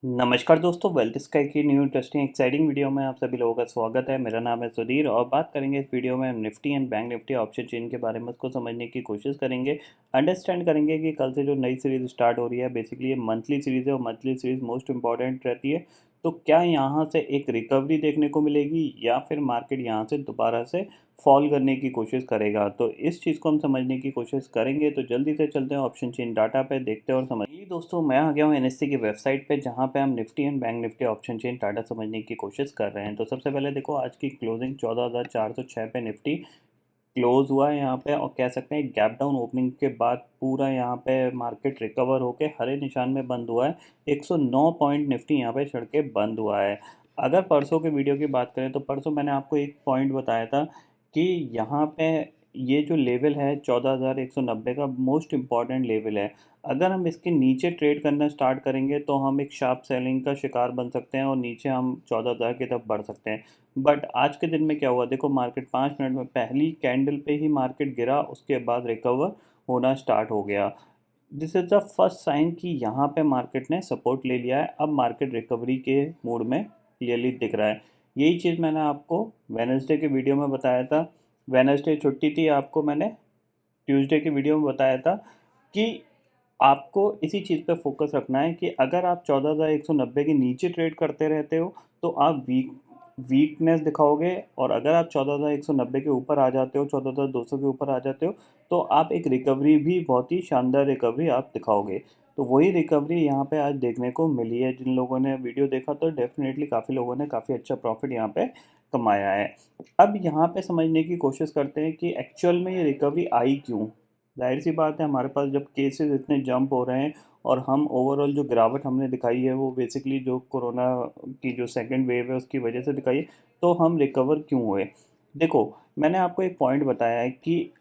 नमस्कार दोस्तों, wealth sky की न्यू इंटरेस्टिंग एक्साइटिंग वीडियो में आप सभी लोगों का स्वागत है। मेरा नाम है सुधीर और बात करेंगे इस वीडियो में हम Nifty and bank Nifty option chain के बारे में उसको समझने की कोशिश करेंगे। अंडरस्टैंड करेंगे कि कल से जो नई सीरीज़ स्टार्ट हो रही है बेसिकली ये मंथली सीरीज़ है और मंथली सीरीज़ मोस्ट इंपॉर्टेंट रहती है। तो क्या यहाँ से एक रिकवरी देखने को मिलेगी या फिर मार्केट यहाँ से दोबारा से फॉल करने की कोशिश करेगा? तो इस चीज़ को हम समझने की कोशिश करेंगे। तो जल्दी से चलते हैं ऑप्शन चेन डाटा पे, देखते हैं और समझिए। दोस्तों, मैं आ गया हूँ एनएससी की वेबसाइट पे जहाँ पे हम Nifty and bank Nifty option chain data समझने की कोशिश कर रहे हैं। तो सबसे पहले देखो, आज की क्लोजिंग 14,406 पे निफ्टी क्लोज हुआ है यहाँ पे, और कह सकते हैं गैप डाउन ओपनिंग के बाद पूरा यहाँ पे मार्केट रिकवर होके हरे निशान में बंद हुआ है। 109 पॉइंट निफ्टी यहाँ पे चढ़ के बंद हुआ है। अगर परसों के वीडियो की बात करें तो परसों मैंने आपको एक पॉइंट बताया था कि यहाँ पे ये जो लेवल है 14,190 का मोस्ट इम्पॉर्टेंट लेवल है। अगर हम इसके नीचे ट्रेड करना स्टार्ट करेंगे तो हम एक शार्प सेलिंग का शिकार बन सकते हैं और नीचे हम 14,000 की तरफ बढ़ सकते हैं। बट आज के दिन में क्या हुआ देखो, मार्केट 5 मिनट में पहली कैंडल पे ही मार्केट गिरा, उसके बाद रिकवर होना स्टार्ट हो गया। This is the first sign कि यहाँ पे मार्केट ने सपोर्ट ले लिया है। अब मार्केट रिकवरी के मूड में क्लियरली दिख रहा है। यही चीज़ मैंने आपको वेडनेसडे के वीडियो में बताया था। वेडनेसडे छुट्टी थी, आपको मैंने ट्यूसडे के वीडियो में बताया था कि आपको इसी चीज़ पे फोकस रखना है कि अगर आप 14,190 के नीचे ट्रेड करते रहते हो तो आप वीकनेस दिखाओगे, और अगर आप 14,190 के ऊपर आ जाते हो, 14,200 के ऊपर आ जाते हो, तो आप एक रिकवरी भी बहुत ही शानदार रिकवरी आप दिखाओगे। तो वही रिकवरी यहाँ पे आज देखने को मिली है। जिन लोगों ने वीडियो देखा तो डेफिनेटली काफ़ी लोगों ने काफ़ी अच्छा प्रॉफिट यहाँ पे कमाया है। अब यहाँ पे समझने की कोशिश करते हैं कि एक्चुअल में ये रिकवरी आई क्यों। ज़ाहिर सी बात है, हमारे पास जब केसेस इतने जंप हो रहे हैं और हम ओवरऑल जो गिरावट हमने दिखाई है वो बेसिकली जो कोरोना की जो सेकंड वेव है उसकी वजह से दिखाई है, तो हम रिकवर क्यों हुए। देखो, मैंने आपको एक पॉइंट बताया है कि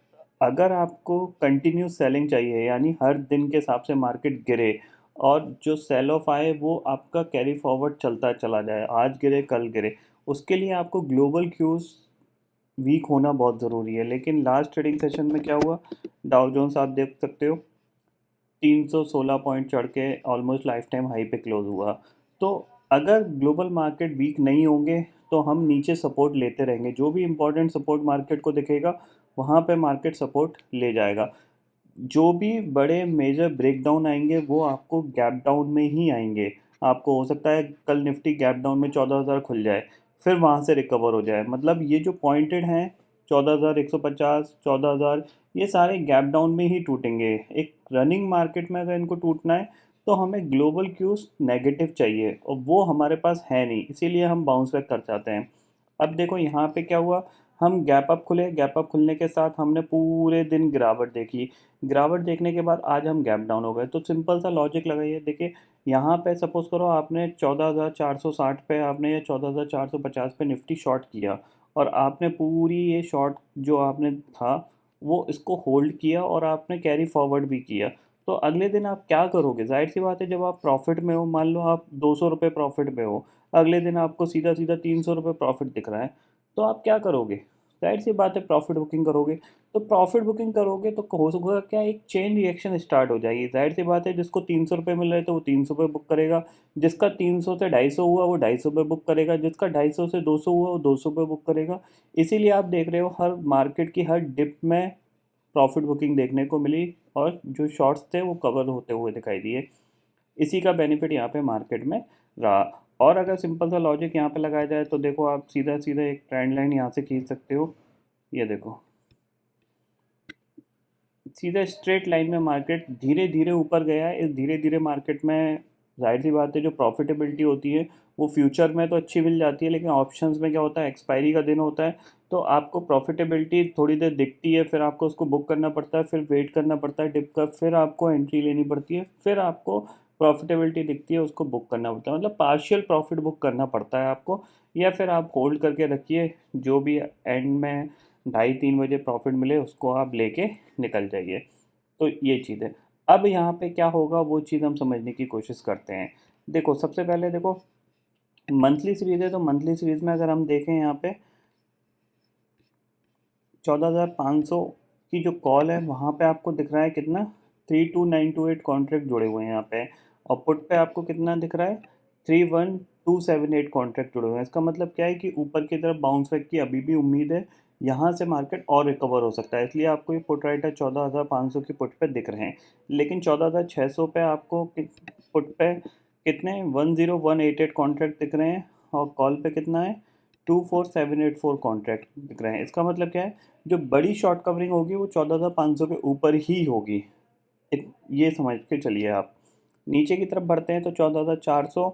अगर आपको कंटिन्यू सेलिंग चाहिए, यानी हर दिन के हिसाब से मार्केट गिरे और जो सेल ऑफ आए वो आपका कैरी फॉरवर्ड चलता चला जाए, आज गिरे कल गिरे, उसके लिए आपको ग्लोबल क्यूज वीक होना बहुत ज़रूरी है। लेकिन लास्ट ट्रेडिंग सेशन में क्या हुआ, डाउ जोन्स आप देख सकते हो 316 पॉइंट चढ़ के ऑलमोस्ट लाइफ टाइम हाई पे क्लोज हुआ। तो अगर ग्लोबल मार्केट वीक नहीं होंगे तो हम नीचे सपोर्ट लेते रहेंगे। जो भी इंपॉर्टेंट सपोर्ट मार्केट को दिखेगा वहाँ पे मार्केट सपोर्ट ले जाएगा। जो भी बड़े मेजर ब्रेकडाउन आएंगे वो आपको गैप डाउन में ही आएंगे। आपको हो सकता है कल निफ्टी गैप डाउन में 14,000 खुल जाए, फिर वहाँ से रिकवर हो जाए। मतलब ये जो पॉइंटेड हैं 14,150, 14,000, ये सारे गैप डाउन में ही टूटेंगे। एक रनिंग मार्केट में अगर इनको टूटना है तो हमें ग्लोबल क्यूज नेगेटिव चाहिए और वो हमारे पास है नहीं, इसीलिए हम बाउंस बैक कर जाते हैं। अब देखो यहाँ पे क्या हुआ, हम गैप अप खुले, गैप अप खुलने के साथ हमने पूरे दिन गिरावट देखी। गिरावट देखने के बाद आज हम गैप डाउन हो गए। तो सिंपल सा लॉजिक लगाइए, देखिए यहाँ पे सपोज करो आपने 14,460 पे आपने या 14,450 पे निफ्टी शॉर्ट किया, और आपने पूरी ये शॉर्ट जो आपने था वो इसको होल्ड किया और आपने कैरी फॉरवर्ड भी किया। तो अगले दिन आप क्या करोगे? जाहिर सी बात है, जब आप प्रॉफिट में हो, मान लो आप 200 रुपये प्रॉफिट में हो, अगले दिन आपको सीधा सीधा 300 रुपये प्रॉफिट दिख रहा है, तो आप क्या करोगे? जाहिर सी बात है प्रॉफिट बुकिंग करोगे। तो प्रॉफिट बुकिंग करोगे तो हो होगा क्या, एक चेन रिएक्शन स्टार्ट हो जाएगी। जाहिर सी बात है, जिसको 300 रुपये मिल रहे थे वो 300 रुपये बुक करेगा, जिसका 300 से 250 हुआ वो 250 रुपये बुक करेगा, जिसका 250 से 200 हुआ वो 200 रुपये बुक करेगा। इसीलिए आप देख रहे हो हर मार्केट की हर डिप में प्रॉफिट बुकिंग देखने को मिली और जो शॉर्ट्स थे वो कवर होते हुए दिखाई दिए। इसी का बेनिफिट यहाँ पे मार्केट में रहा। और अगर सिंपल सा लॉजिक यहाँ पे लगाया जाए तो देखो, आप सीधा सीधा एक ट्रेंड लाइन यहाँ से खींच सकते हो। ये देखो, सीधा स्ट्रेट लाइन में मार्केट धीरे धीरे ऊपर गया है। इस धीरे धीरे मार्केट में जाहिर सी बात है जो प्रॉफिटेबिलिटी होती है वो फ्यूचर में तो अच्छी मिल जाती है, लेकिन ऑप्शंस में क्या होता है, एक्सपायरी का दिन होता है, तो आपको प्रॉफिटेबिलिटी थोड़ी देर दिखती है, फिर आपको उसको बुक करना पड़ता है, फिर वेट करना पड़ता है डिप का, फिर आपको एंट्री लेनी पड़ती है, फिर आपको प्रॉफिटेबिलिटी दिखती है उसको बुक करना पड़ता है। मतलब पार्शियल प्रॉफिट बुक करना पड़ता है आपको, या फिर आप होल्ड करके रखिए, जो भी एंड में 2:30-3 बजे प्रॉफिट मिले उसको आप लेके निकल जाइए। तो ये चीज़ है। अब यहाँ पे क्या होगा वो चीज़ हम समझने की कोशिश करते हैं। देखो, सबसे पहले देखो, मंथली सीरीज़ है तो मंथली सीरीज़ में अगर हम देखें यहाँ पे 14,500 की जो कॉल है वहाँ पे आपको दिख रहा है कितना, 32928 कॉन्ट्रैक्ट जुड़े हुए हैं यहाँ पे, और पुट पे आपको कितना दिख रहा है, 31278 कॉन्ट्रैक्ट जुड़े हुए हैं। इसका मतलब क्या है कि ऊपर की तरफ बाउंस बैक की अभी भी उम्मीद है, यहाँ से मार्केट और रिकवर हो सकता है, इसलिए आपको ये पुट राइटर 14,500 की पुट पे दिख रहे हैं। लेकिन 14,600 पे आपको पुट पे कितने 10188 कॉन्ट्रैक्ट दिख रहे हैं और कॉल पे कितना है 24784 कॉन्ट्रैक्ट दिख रहे हैं। इसका मतलब क्या है, जो बड़ी शॉर्ट कवरिंग होगी वो 14,500 के ऊपर ही होगी, ये समझ के चलिए आप। नीचे की तरफ बढ़ते हैं तो 14,400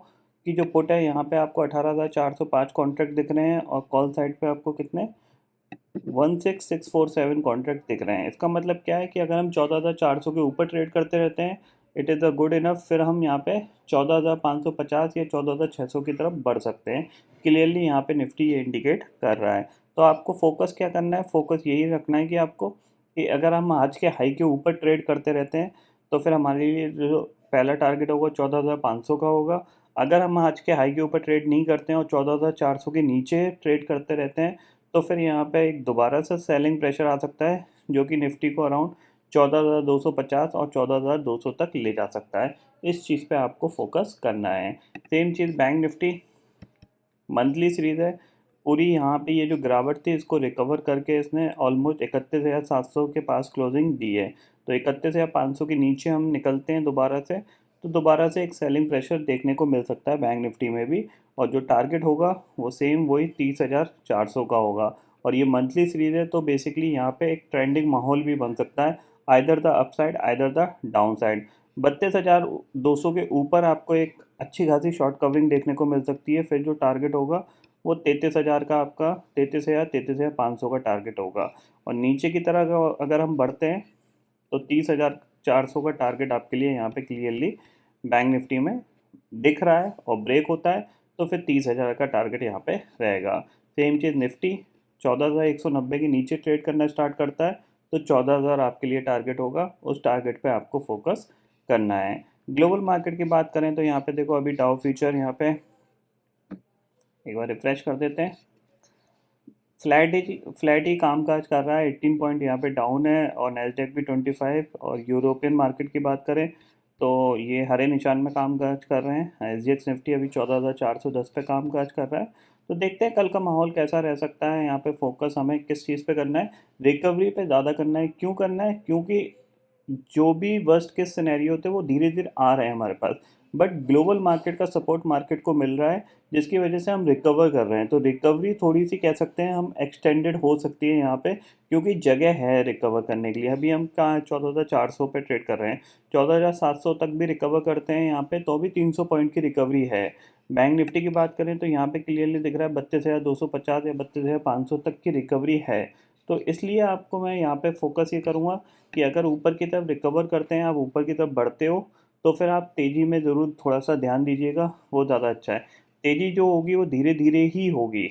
की जो पुट है यहाँ पे आपको 18,405 कॉन्ट्रैक्ट दिख रहे हैं और कॉल साइड पे आपको कितने 16647 कॉन्ट्रैक्ट दिख रहे हैं। इसका मतलब क्या है कि अगर हम 14,400 के ऊपर ट्रेड करते रहते हैं, it is a good enough, फिर हम यहाँ पे 14,550 या 14,600 की तरफ बढ़ सकते हैं। क्लियरली यहाँ पे निफ्टी ये इंडिकेट कर रहा है। तो आपको फोकस क्या करना है, फोकस यही रखना है कि आपको कि अगर हम आज के हाई के ऊपर ट्रेड करते रहते हैं तो फिर हमारे लिए जो पहला टारगेट होगा 14,500 का होगा। अगर हम आज के हाई के ऊपर ट्रेड नहीं करते हैं और 14,400 के नीचे ट्रेड करते रहते हैं तो फिर यहाँ पे एक दोबारा से सेलिंग प्रेशर आ सकता है, जो कि निफ्टी को अराउंड 14,250 और 14,200 तक ले जा सकता है। इस चीज़ पे आपको फोकस करना है। सेम चीज़ बैंक निफ्टी मंथली सीरीज़ है, पूरी यहाँ पे ये जो गिरावट थी इसको रिकवर करके इसने ऑलमोस्ट 31,700 के पास क्लोजिंग दी है। तो 31,500 के नीचे हम निकलते हैं दोबारा से, तो दोबारा से एक सेलिंग प्रेशर देखने को मिल सकता है बैंक निफ्टी में भी, और जो टारगेट होगा वो सेम वही 30,400 का होगा। और ये मंथली सीरीज़ है तो बेसिकली यहाँ पे एक ट्रेंडिंग माहौल भी बन सकता है, either the upside either the down side. 32,200 के ऊपर आपको एक अच्छी खासी शॉर्ट कवरिंग देखने को मिल सकती है, फिर जो टारगेट होगा वो 33,000 का आपका 33,500 का टारगेट होगा। और नीचे की तरह अगर हम बढ़ते हैं तो 30,400 का टारगेट आपके लिए यहाँ पे क्लियरली बैंक निफ्टी में दिख रहा है, और ब्रेक होता है तो फिर 30,000 का टारगेट यहाँ पे रहेगा। सेम चीज़ निफ्टी 14,190 के नीचे ट्रेड करना स्टार्ट करता है तो 14,000 आपके लिए टारगेट होगा, उस टारगेट पे आपको फोकस करना है। ग्लोबल मार्केट की बात करें तो यहाँ पे देखो अभी डाउ फ्यूचर यहाँ पे एक बार रिफ्रेश कर देते हैं, फ्लैट ही कामकाज कर रहा है। 18 पॉइंट यहाँ पे डाउन है और नैस्डैक भी 25। और यूरोपियन मार्केट की बात करें तो ये हरे निशान में कामकाज कर रहे हैं। एसजीएक्स निफ्टी अभी 14,410 पे कामकाज कर रहा है। तो देखते हैं कल का माहौल कैसा रह सकता है। यहाँ पे फोकस हमें किस चीज़ पे करना है, रिकवरी पे ज़्यादा करना है। क्यों करना है, क्योंकि जो भी वर्स्ट केस सिनेरियो थे वो धीरे धीरे आ रहे हैं हमारे पास, बट ग्लोबल मार्केट का सपोर्ट मार्केट को मिल रहा है, जिसकी वजह से हम रिकवर कर रहे हैं। तो रिकवरी थोड़ी सी कह सकते हैं हम एक्सटेंडेड हो सकती है यहाँ पे, क्योंकि जगह है रिकवर करने के लिए। अभी हम कहाँ 14,400 पे ट्रेड कर रहे हैं, 14,700 तक भी रिकवर करते हैं यहाँ पे तो भी 300 पॉइंट की रिकवरी है। बैंक निफ्टी की बात करें तो यहाँ पे क्लियरली दिख रहा है 32,250 या 32,500 तक की रिकवरी है। तो इसलिए आपको मैं यहाँ पे फोकस ये करूँगा कि अगर ऊपर की तरफ रिकवर करते हैं, आप ऊपर की तरफ बढ़ते हो, तो फिर आप तेज़ी में ज़रूर थोड़ा सा ध्यान दीजिएगा, वो ज़्यादा अच्छा है। तेज़ी जो होगी वो धीरे धीरे ही होगी,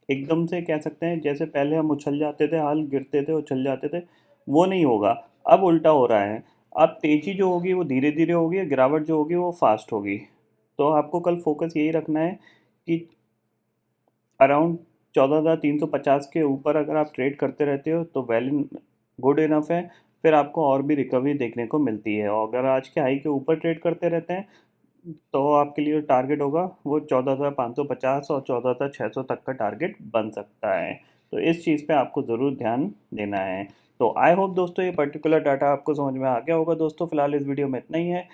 एकदम से कह सकते हैं जैसे पहले हम उछल जाते थे, हाल गिरते थे उछल जाते थे, वो नहीं होगा। अब उल्टा हो रहा है, अब तेज़ी जो होगी वो धीरे धीरे होगी, गिरावट जो होगी वो फास्ट होगी। तो आपको कल फोकस यही रखना है कि अराउंड 14,350 के ऊपर अगर आप ट्रेड करते रहते हो तो वेल गुड इनफ है, फिर आपको और भी रिकवरी देखने को मिलती है। और अगर आज के हाई के ऊपर ट्रेड करते रहते हैं तो आपके लिए जो टारगेट होगा वो 14,550 और 14,600 तक का टारगेट बन सकता है। तो इस चीज़ पे आपको ज़रूर ध्यान देना है। तो आई होप दोस्तों ये पर्टिकुलर डाटा आपको समझ में आ गया होगा। दोस्तों फिलहाल इस वीडियो में इतना ही है।